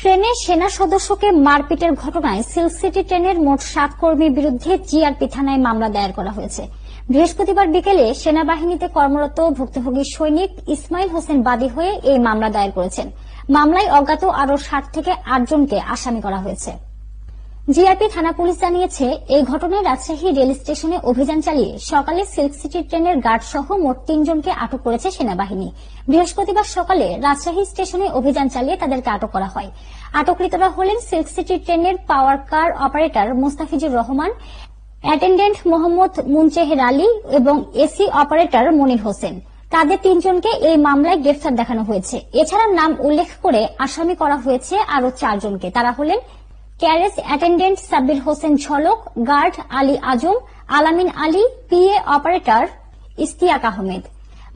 ট্রেনে সেনা সদস্যকে মারপিটের ঘটনায় সিল্ক সিটি ট্রেনের মোট 7 কর্মীর বিরুদ্ধে জিআরপি থানায় মামলা দায়ের করা হয়েছে। বৃহস্পতিবার বিকেলে সেনাবাহিনীতে কর্মরত ভুক্তভোগী সৈনিক ইসমাইল হোসেন বাদী হয়ে এই মামলা দায়ের করেছেন। মামলায় অজ্ঞাত আরও 7 থেকে 8 জনকে আসামি করা হয়েছে। জিআরপি থানা পুলিশ জানিয়েছে, এই ঘটনায় রাজশাহী রেল স্টেশনে অভিযান চালিয়ে সকালে সিল্ক সিটি ট্রেনের গার্ড সহ মোট 3 জনকে আটক করেছে সেনাবাহিনী। বৃহস্পতিবার সকালে রাজশাহী স্টেশনে অভিযান চালিয়ে তাদেরকে আটক করা হয়। আটককৃতরা হলেন সিল্ক সিটি ট্রেনের পাওয়ার কার অপারেটর মোস্তাফিজুর রহমান, অ্যাটেন্ডেন্ট মোহাম্মদ মুনচেহের আলী এবং এসি অপারেটর মনির হোসেন। তাদের 3 জনকে এই মামলায় গ্রেফতার দেখানো হয়েছে। এছাড়া নাম উল্লেখ করে আসামি করা হয়েছে আরও 4 জনকে। তারা হলেন ক্যারেজ অ্যাটেন্ডেন্ট সাব্বির হোসেন ঝলক, গার্ড আলী আজম, আলামিন আলী, পিএ অপারেটর ইশতিয়াক আহমেদ।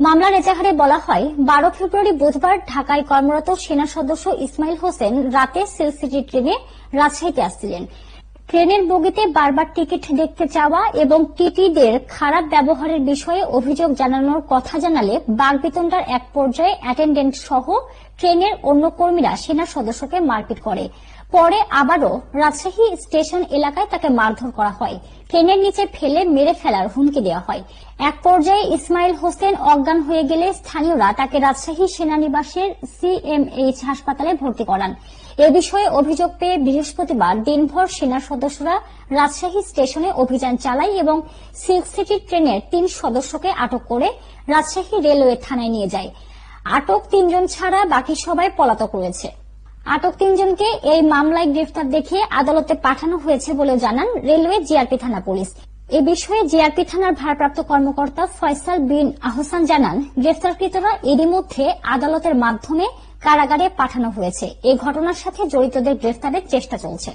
মামলার এজাহারে বলা হয়, 12 ফেব্রুয়ারি বুধবার ঢাকায় কর্মরত সেনা সদস্য ইসমাইল হোসেন রাতে সিল্ক সিটি ট্রেনে রাজশাহীতে আসছিলেন। ট্রেনের বগিতে বারবার টিকিট দেখতে চাওয়া এবং টিটিদের খারাপ ব্যবহারের বিষয়ে অভিযোগ জানানোর কথা জানালে বাকবিতণ্ডার এক পর্যায়ে অ্যাটেন্ডেন্ট সহ ট্রেনের অন্য কর্মীরা সেনা সদস্যকে মারপিট করে। পরে আবারও রাজশাহী স্টেশন এলাকায় তাকে মারধর করা হয়। ট্রেনের নিচে ফেলে মেরে ফেলার হুমকি দেওয়া হয়। এক পর্যায়ে ইসমাইল হোসেন অজ্ঞান হয়ে গেলে স্থানীয়রা তাকে রাজশাহী সেনানিবাসের সিএমএইচ হাসপাতালে ভর্তি করান। এ বিষয়ে অভিযোগ পেয়ে বৃহস্পতিবার দিনভর সেনা সদস্যরা রাজশাহী স্টেশনে অভিযান চালায় এবং সিল্ক সিটি ট্রেনের 3 সদস্যকে আটক করে রাজশাহী রেলওয়ে থানায় নিয়ে যায়। আটক 3 জন ছাড়া বাকি সবাই পলাতক রয়েছে। আটক 3 জনকে এই মামলায় গ্রেফতার দেখিয়ে আদালতে পাঠানো হয়েছে বলে জানান রেলওয়ে জিআরপি থানা পুলিশ। এ বিষয়ে জিআরপি থানার ভারপ্রাপ্ত কর্মকর্তা ফয়সাল বিন আহসান জানান, গ্রেফতারকৃতরা এরই মধ্যে আদালতের মাধ্যমে কারাগারে পাঠানো হয়েছে। এই ঘটনার সাথে জড়িতদের গ্রেফতারের চেষ্টা চলছে।